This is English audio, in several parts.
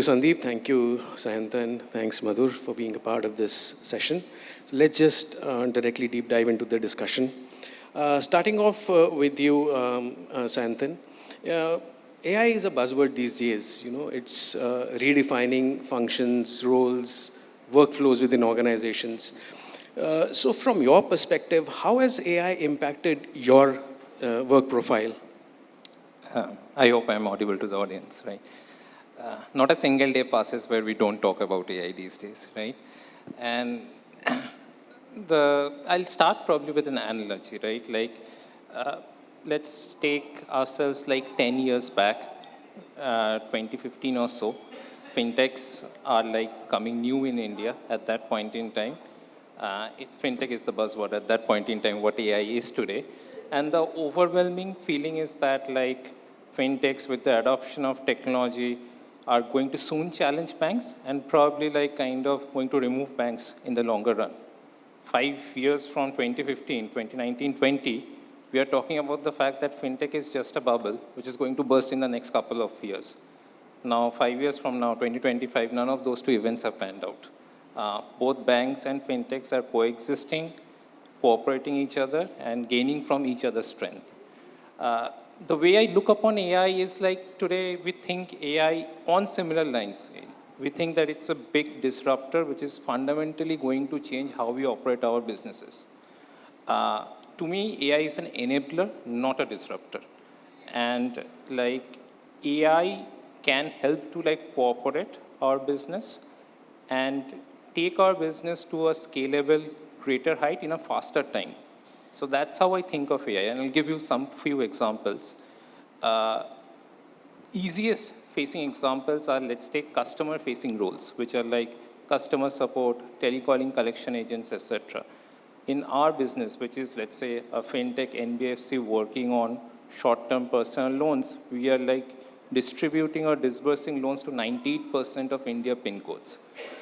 you, Sandeep. Thank you, Sayantan. Thanks, Madhur, for being a part of this session. So let's just directly deep dive into the discussion. Starting off with you, Sayantan. AI is a buzzword these days. You know, it's redefining functions, roles, workflows within organizations. So from your perspective, how has AI impacted your work profile? I hope I'm audible to the audience, right? Not a single day passes where we don't talk about AI these days, right? And I'll start probably with an analogy, right? Like, let's take ourselves like 10 years back, 2015 or so. Fintechs are like coming new in India at that point in time. Fintech is the buzzword at that point in time, what AI is today. And the overwhelming feeling is that like fintechs with the adoption of technology are going to soon challenge banks and probably like kind of going to remove banks in the longer run. 5 years from 2015, 2019, 20, we are talking about the fact that fintech is just a bubble which is going to burst in the next couple of years. Now, 5 years from now, 2025, none of those two events have panned out. Both banks and fintechs are coexisting, cooperating each other, and gaining from each other's strength. The way I look upon AI is like today we think AI on similar lines. We think that it's a big disruptor which is fundamentally going to change how we operate our businesses. To me, AI is an enabler, not a disruptor. And like AI can help to like cooperate our business and take our business to a scalable, greater height in a faster time. So that's how I think of AI, and I'll give you some few examples. Easiest facing examples are, let's take customer-facing roles, which are like customer support, telecalling collection agents, etc. In our business, which is, let's say, a fintech NBFC working on short-term personal loans, we are like distributing or disbursing loans to 98% of India PIN codes.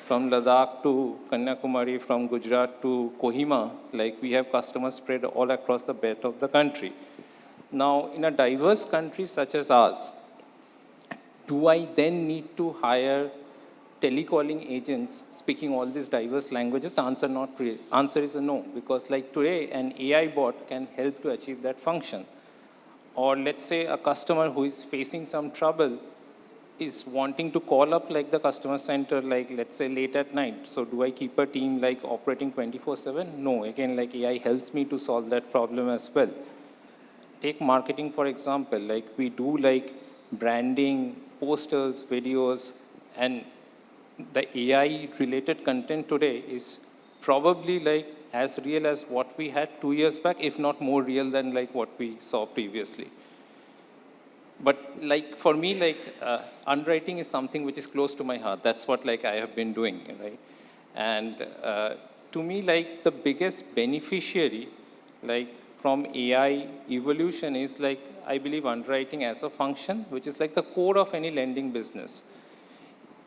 From Ladakh to Kanyakumari, from Gujarat to Kohima, like we have customers spread all across the breadth of the country. Now, in a diverse country such as ours, do I then need to hire telecalling agents speaking all these diverse languages? The answer is a no, because like today, an AI bot can help to achieve that function. Or let's say a customer who is facing some trouble is wanting to call up like the customer center, like let's say late at night. So do I keep a team like operating 24/7? No, again, like AI helps me to solve that problem as well. Take marketing, for example, like we do like branding, posters, videos, and the AI related content today is probably like as real as what we had 2 years back, if not more real than like what we saw previously. But like for me, like underwriting is something which is close to my heart. That's what like I have been doing, right? And to me, like the biggest beneficiary, like from AI evolution is like, I believe underwriting as a function, which is like the core of any lending business.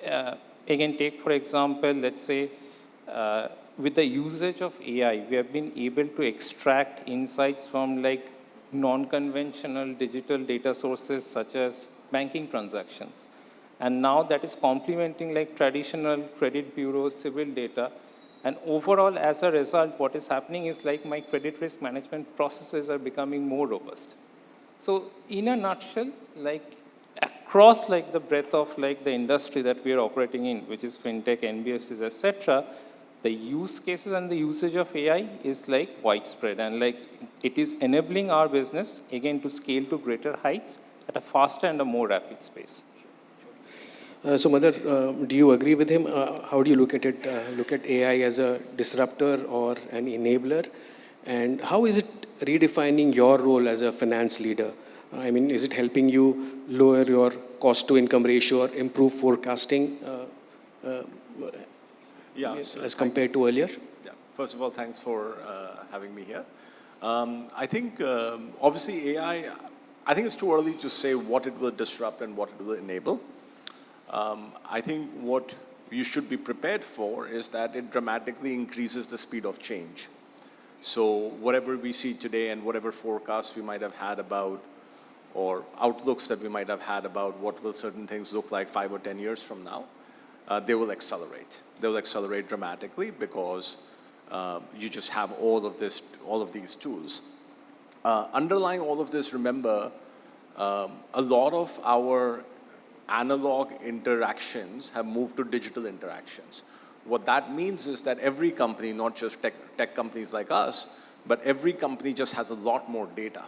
Again, take for example, let's say, with the usage of AI, we have been able to extract insights from like non-conventional digital data sources such as banking transactions. And now that is complementing like traditional credit bureaus, civil data. And overall, as a result, what is happening is like my credit risk management processes are becoming more robust. So in a nutshell, like across like the breadth of like the industry that we are operating in, which is fintech, NBFCs, etc., the use cases and the usage of AI is like widespread, and like it is enabling our business again to scale to greater heights at a faster and a more rapid pace. So Madhur, do you agree with him? How do you look at it? Look at AI as a disruptor or an enabler? And how is it redefining your role as a finance leader? I mean, is it helping you lower your cost to income ratio or improve forecasting? As compared to earlier? Yeah. First of all, thanks for having me here. I think, obviously, AI, I think it's too early to say what it will disrupt and what it will enable. I think what you should be prepared for is that it dramatically increases the speed of change. So whatever we see today and whatever forecasts we might have had about or outlooks that we might have had about what will certain things look like 5 or 10 years from now, they will accelerate. They will accelerate dramatically because you just have all of these tools. Underlying all of this, remember, a lot of our analog interactions have moved to digital interactions. What that means is that every company, not just tech companies like us, but every company just has a lot more data,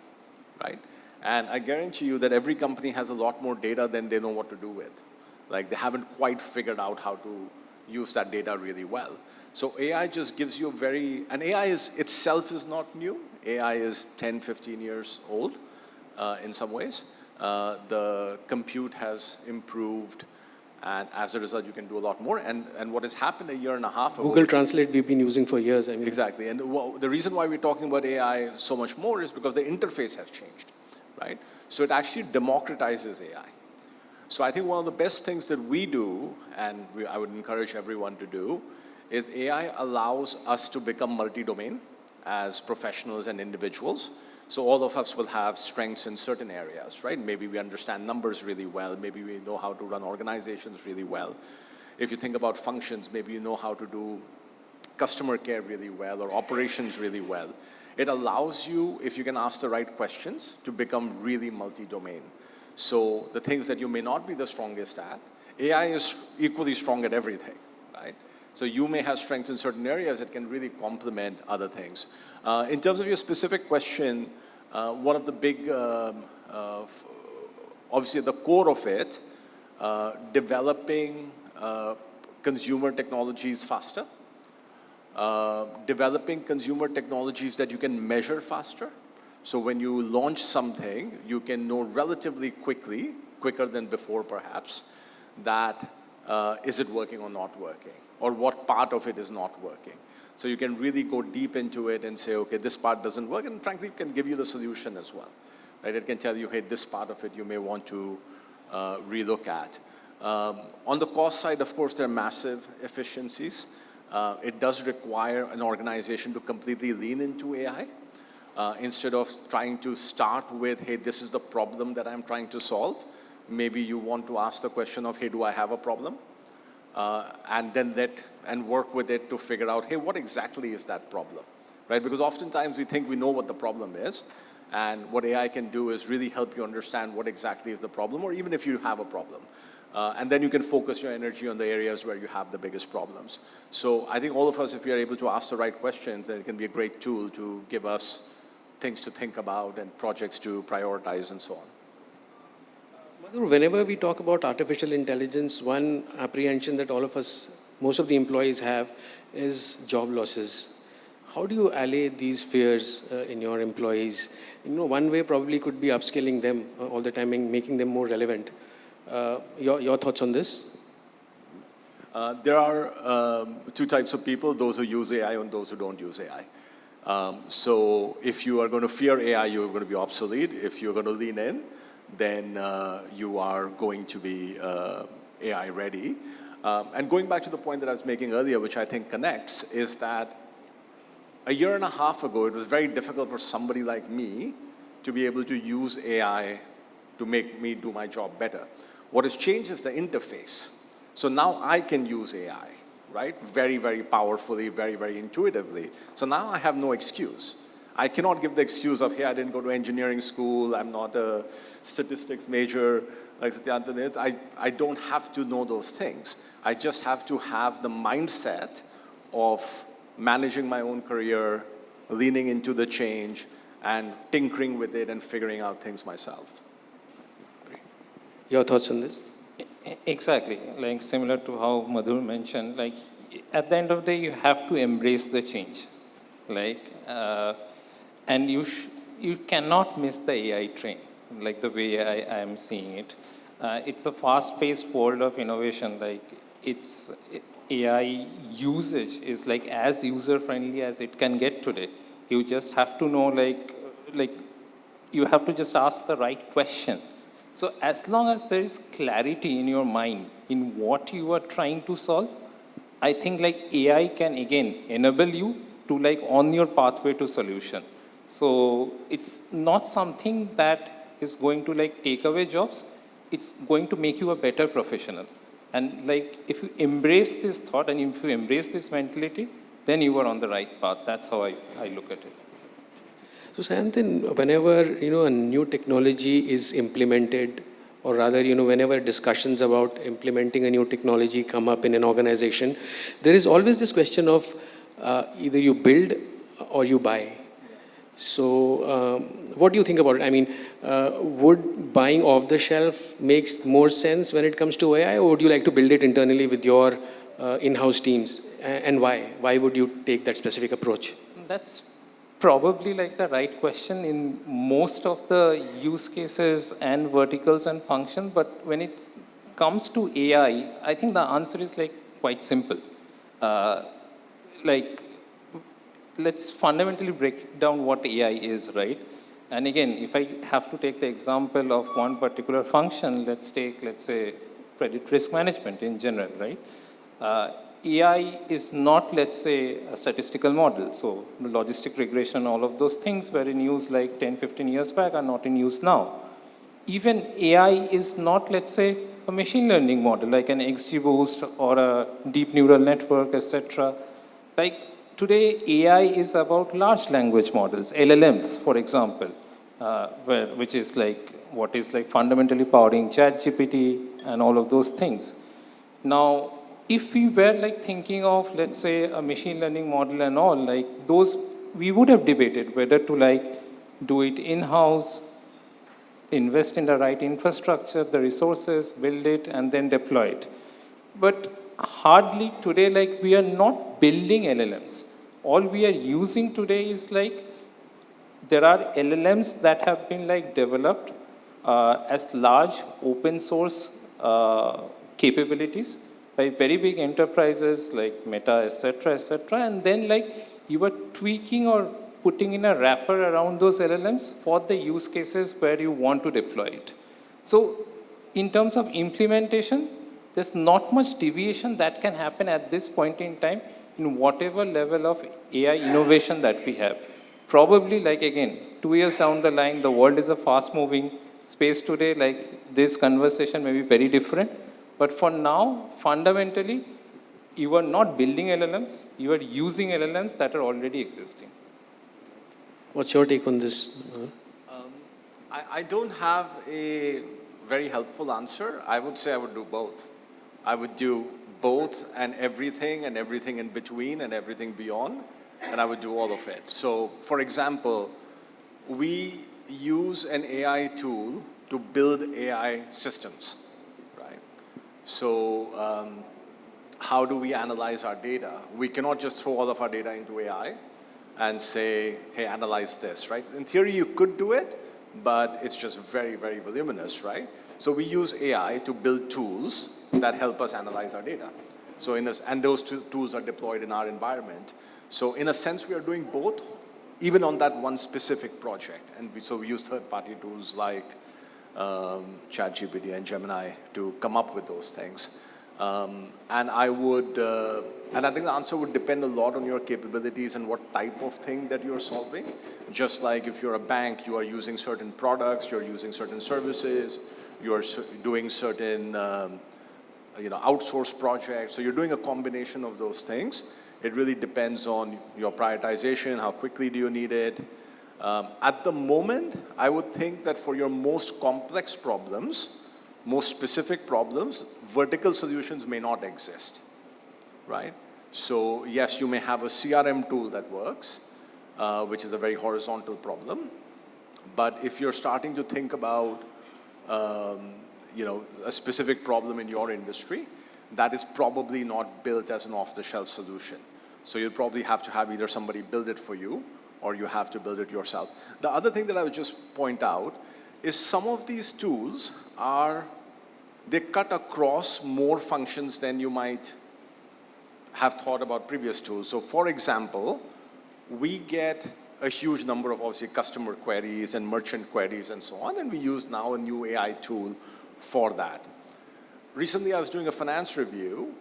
right? And I guarantee you that every company has a lot more data than they know what to do with. Like, they haven't quite figured out how to use that data really well. So AI just gives you and AI itself is not new. AI is 10, 15 years old in some ways. The compute has improved, and as a result, you can do a lot more. And what has happened a year and a half ago— Google Translate we've been using for years. I mean. Exactly. And the reason why we're talking about AI so much more is because the interface has changed, right? So it actually democratizes AI. So I think one of the best things that we do, and I would encourage everyone to do, is AI allows us to become multi-domain as professionals and individuals. So all of us will have strengths in certain areas, right? Maybe we understand numbers really well. Maybe we know how to run organizations really well. If you think about functions, maybe you know how to do customer care really well or operations really well. It allows you, if you can ask the right questions, to become really multi-domain. So the things that you may not be the strongest at, AI is equally strong at everything, right? So you may have strengths in certain areas that can really complement other things. In terms of your specific question, one of the big, obviously at the core of it, developing consumer technologies faster, developing consumer technologies that you can measure faster. So when you launch something, you can know relatively quickly, quicker than before perhaps, that is it working or not working, or what part of it is not working. So you can really go deep into it and say, okay, this part doesn't work, and frankly, it can give you the solution as well, right? It can tell you, hey, this part of it you may want to relook at. On the cost side, of course, there are massive efficiencies. It does require an organization to completely lean into AI. Instead of trying to start with, hey, this is the problem that I'm trying to solve, maybe you want to ask the question of, hey, do I have a problem? And then work with it to figure out, hey, what exactly is that problem, right? Because oftentimes we think we know what the problem is, and what AI can do is really help you understand what exactly is the problem, or even if you have a problem. And then you can focus your energy on the areas where you have the biggest problems. So I think all of us, if we are able to ask the right questions, then it can be a great tool to give us things to think about and projects to prioritize and so on. Madhur, whenever we talk about artificial intelligence, one apprehension that all of us, most of the employees have, is job losses. How do you allay these fears in your employees? You know, one way probably could be upskilling them all the time and making them more relevant. Your thoughts on this? There are two types of people, those who use AI and those who don't use AI. So if you are going to fear AI, you're going to be obsolete. If you're going to lean in, then you are going to be AI ready. And going back to the point that I was making earlier, which I think connects, is that a year and a half ago, it was very difficult for somebody like me to be able to use AI to make me do my job better. What has changed is the interface. So now I can use AI, right? Very, very powerfully, very, very intuitively. So now I have no excuse. I cannot give the excuse of, hey, I didn't go to engineering school, I'm not a statistics major like Sayantan is. I don't have to know those things. I just have to have the mindset of managing my own career, leaning into the change, and tinkering with it and figuring out things myself. Your thoughts on this? Exactly, like similar to how Madhur mentioned, like at the end of the day, you have to embrace the change, like, and you cannot miss the AI train, like the way I am seeing it. It's a fast-paced world of innovation. Like AI usage is like as user-friendly as it can get today. You just have to know, like you have to just ask the right question. So as long as there is clarity in your mind in what you are trying to solve, I think like AI can again enable you to like on your pathway to solution. So it's not something that is going to like take away jobs. It's going to make you a better professional. And like, if you embrace this thought and if you embrace this mentality, then you are on the right path. That's how I look at it. So Sayantan, whenever a new technology is implemented, or rather whenever discussions about implementing a new technology come up in an organization, there is always this question of either you build or you buy. So what do you think about it? I mean, would buying off the shelf makes more sense when it comes to AI, or would you like to build it internally with your in-house teams? And why? Why would you take that specific approach? That's probably like the right question in most of the use cases and verticals and functions. But when it comes to AI, I think the answer is like quite simple. Like, let's fundamentally break down what AI is, right? And again, if I have to take the example of one particular function, let's say, credit risk management in general, right? AI is not, let's say, a statistical model. So logistic regression, all of those things were in use like 10, 15 years back are not in use now. Even AI is not, let's say, a machine learning model like an XGBoost or a deep neural network, etc. Like today, AI is about large language models, LLMs, for example, which is like what is like fundamentally powering ChatGPT and all of those things. Now, if we were like thinking of, let's say, a machine learning model and all, like those, we would have debated whether to like do it in-house, invest in the right infrastructure, the resources, build it, and then deploy it. But hardly today, like we are not building LLMs. All we are using today is like, there are LLMs that have been like developed as large open source capabilities by very big enterprises like Meta, etc., etc. And then like you are tweaking or putting in a wrapper around those LLMs for the use cases where you want to deploy it. So in terms of implementation, there's not much deviation that can happen at this point in time in whatever level of AI innovation that we have. Probably like again, 2 years down the line, the world is a fast moving space today, like this conversation may be very different. But for now, fundamentally, you are not building LLMs, you are using LLMs that are already existing. What's your take on this? I don't have a very helpful answer. I would say I would do both. I would do both and everything in between and everything beyond, and I would do all of it. So, for example, we use an AI tool to build AI systems, right? So, how do we analyze our data? We cannot just throw all of our data into AI and say, hey, analyze this, right? In theory, you could do it, but it's just very, very voluminous, right? So we use AI to build tools that help us analyze our data. So and those tools are deployed in our environment. So in a sense, we are doing both, even on that one specific project. And so we use third-party tools like ChatGPT and Gemini to come up with those things. And I think the answer would depend a lot on your capabilities and what type of thing that you're solving. Just like if you're a bank, you are using certain products, you're using certain services, you're doing certain outsourced projects. So you're doing a combination of those things. It really depends on your prioritization, how quickly do you need it. At the moment, I would think that for your most complex problems, most specific problems, vertical solutions may not exist, right? So yes, you may have a CRM tool that works, which is a very horizontal problem. But if you're starting to think about, a specific problem in your industry, that is probably not built as an off-the-shelf solution. So you'll probably have to have either somebody build it for you, or you have to build it yourself. The other thing that I would just point out is some of these tools they cut across more functions than you might have thought about previous tools. So for example, we get a huge number of obviously customer queries and merchant queries and so on, and we use now a new AI tool for that. Recently I was doing a finance review,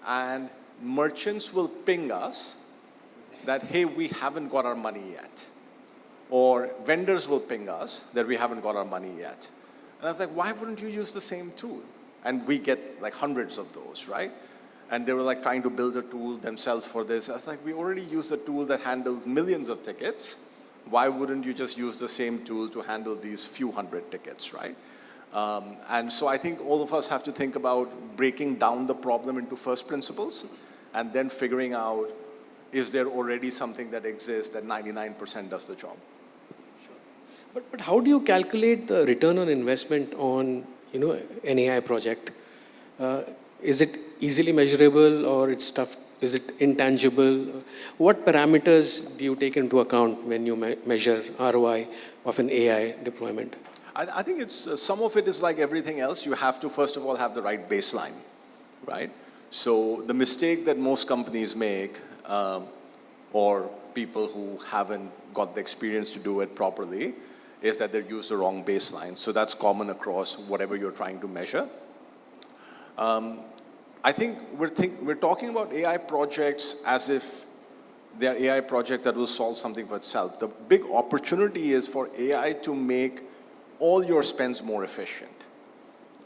and merchants will ping us that, hey, we haven't got our money yet, Or vendors will ping us that we haven't got our money yet. And I was like, why wouldn't you use the same tool? And we get like hundreds of those, right? And they were like trying to build a tool themselves for this. I was like, we already use a tool that handles millions of tickets. Why wouldn't you just use the same tool to handle these few hundred tickets, right? And so I think all of us have to think about breaking down the problem into first principles and then figuring out, is there already something that exists that 99% does the job? But how do you calculate the return on investment on, an AI project? Is it easily measurable, or it's tough? Is it intangible? What parameters do you take into account when you measure ROI of an AI deployment? I think it's some of it is like everything else. You have to first of all have the right baseline, right? So the mistake that most companies make, or people who haven't got the experience to do it properly, is that they use the wrong baseline. So that's common across whatever you're trying to measure. I think we're talking about AI projects as if they are AI projects that will solve something for itself. The big opportunity is for AI to make all your spends more efficient,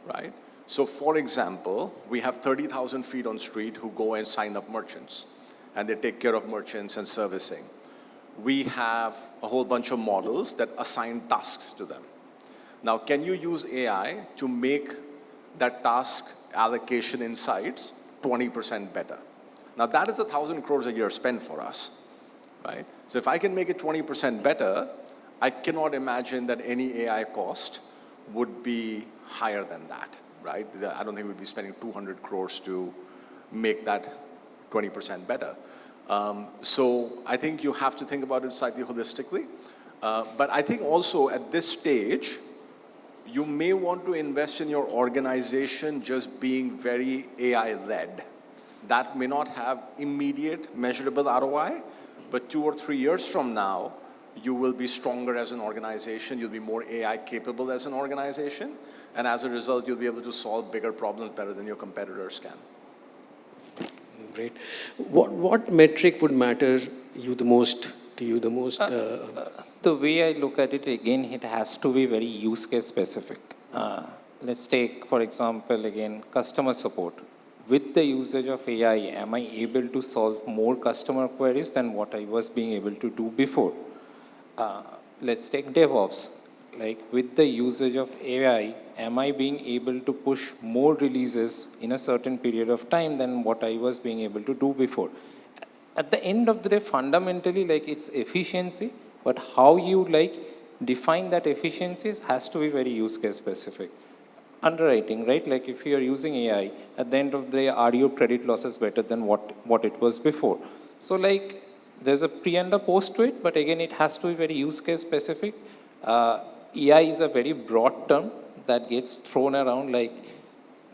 right? So for example, we have 30,000 feet on street who go and sign up merchants, and they take care of merchants and servicing. We have a whole bunch of models that assign tasks to them. Now, can you use AI to make that task allocation insights 20% better? Now, that is 1,000 crores a year spent for us, right? So if I can make it 20% better, I cannot imagine that any AI cost would be higher than that, right? I don't think we'd be spending 200 crores to make that 20% better. So I think you have to think about it slightly holistically. But I think also at this stage, you may want to invest in your organization just being very AI-led. That may not have immediate measurable ROI, but 2 or 3 years from now, you will be stronger as an organization, you'll be more AI capable as an organization, and as a result, you'll be able to solve bigger problems better than your competitors can. Great. What metric would matter to you the most? The way I look at it, again, it has to be very use case specific. Let's take, for example, again, customer support. With the usage of AI, am I able to solve more customer queries than what I was being able to do before? Let's take DevOps. Like with the usage of AI, am I being able to push more releases in a certain period of time than what I was being able to do before? At the end of the day, fundamentally, like it's efficiency, but how you define that efficiency has to be very use case specific. Underwriting, right? Like if you are using AI, at the end of the day, are your credit losses better than what it was before? So like there's a pre and a post to it, but again, it has to be very use case specific. AI is a very broad term that gets thrown around like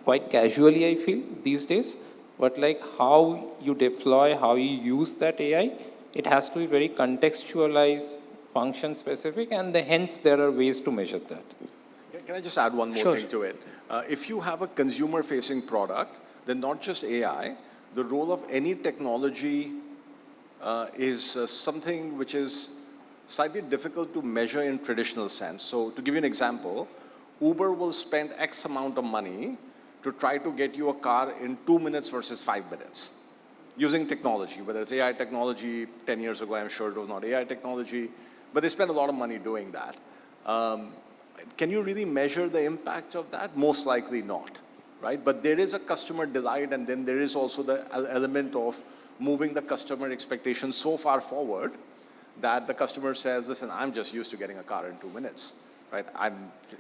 quite casually, I feel, these days. But like how you deploy, how you use that AI, it has to be very contextualized, function specific, and hence there are ways to measure that. Can I just add one more thing to it? If you have a consumer-facing product, then not just AI, the role of any technology is something which is slightly difficult to measure in traditional sense. So to give you an example, Uber will spend X amount of money to try to get you a car in 2 minutes versus 5 minutes using technology, whether it's AI technology. 10 years ago, I'm sure it was not AI technology, but they spend a lot of money doing that. Can you really measure the impact of that? Most likely not, right? But there is a customer delight, and then there is also the element of moving the customer expectations so far forward that the customer says, listen, I'm just used to getting a car in 2 minutes, right?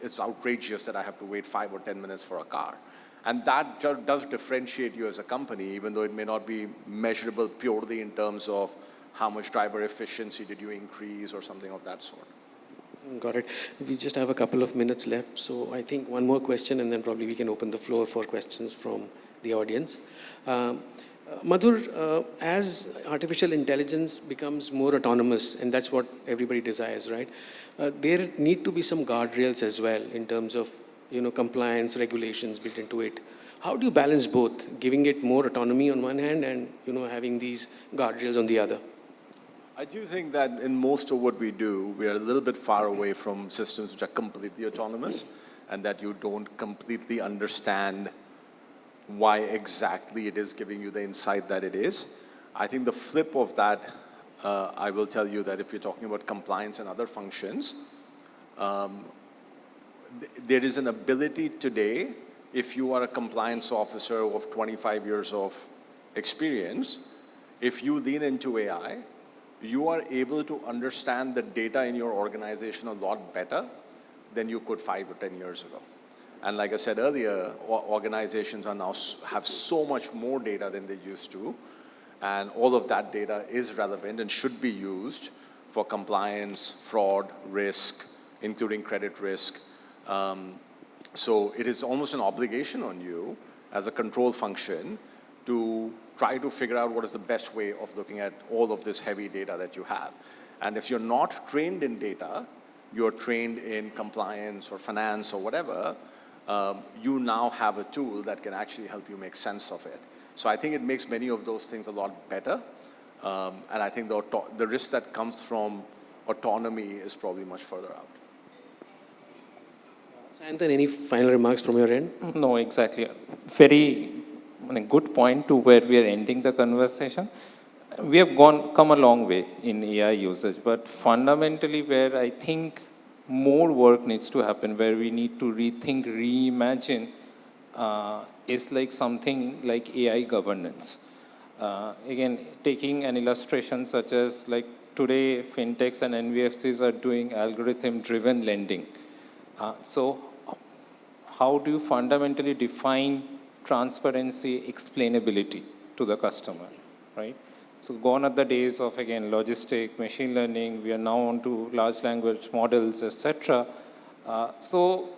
It's outrageous that I have to wait 5 or 10 minutes for a car. And that does differentiate you as a company, even though it may not be measurable purely in terms of how much driver efficiency did you increase or something of that sort. Got it. We just have a couple of minutes left, so I think one more question, and then probably we can open the floor for questions from the audience. Madhur, as artificial intelligence becomes more autonomous, and that's what everybody desires, right? There need to be some guardrails as well in terms of compliance, regulations built into it. How do you balance both, giving it more autonomy on one hand and having these guardrails on the other? I do think that in most of what we do, we are a little bit far away from systems which are completely autonomous and that you don't completely understand why exactly it is giving you the insight that it is. I think the flip of that, I will tell you that if you're talking about compliance and other functions, there is an ability today, if you are a compliance officer of 25 years of experience, if you lean into AI, you are able to understand the data in your organization a lot better than you could 5 or 10 years ago. And like I said earlier, organizations are now have so much more data than they used to, and all of that data is relevant and should be used for compliance, fraud, risk, including credit risk. So it is almost an obligation on you as a control function to try to figure out what is the best way of looking at all of this heavy data that you have. And if you're not trained in data, you're trained in compliance or finance or whatever, you now have a tool that can actually help you make sense of it. So I think it makes many of those things a lot better. And I think the risk that comes from autonomy is probably much further out. Sayantan, any final remarks from your end? No, exactly. Very good point to where we are ending the conversation. We have come a long way in AI usage, but fundamentally where I think more work needs to happen, where we need to rethink, reimagine, is like something like AI governance. Again, taking an illustration such as like today, fintechs and NBFCs are doing algorithm-driven lending. So how do you fundamentally define transparency, explainability to the customer, right? So gone are the days of, again, logistic, machine learning. We are now on to large language models, etc. So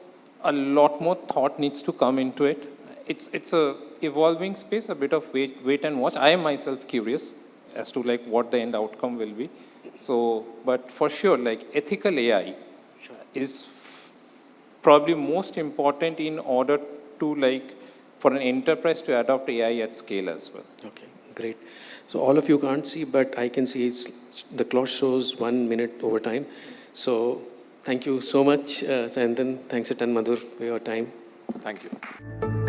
a lot more thought needs to come into it. It's a evolving space, a bit of wait and watch. I am myself curious as to like what the end outcome will be. So, but for sure, like ethical AI is probably most important in order to like for an enterprise to adopt AI at scale as well. Okay, great. So all of you can't see, but I can see the clock shows 1 minute over time. So thank you so much, Sayantan. Thanks a ton, Madhur, for your time. Thank you.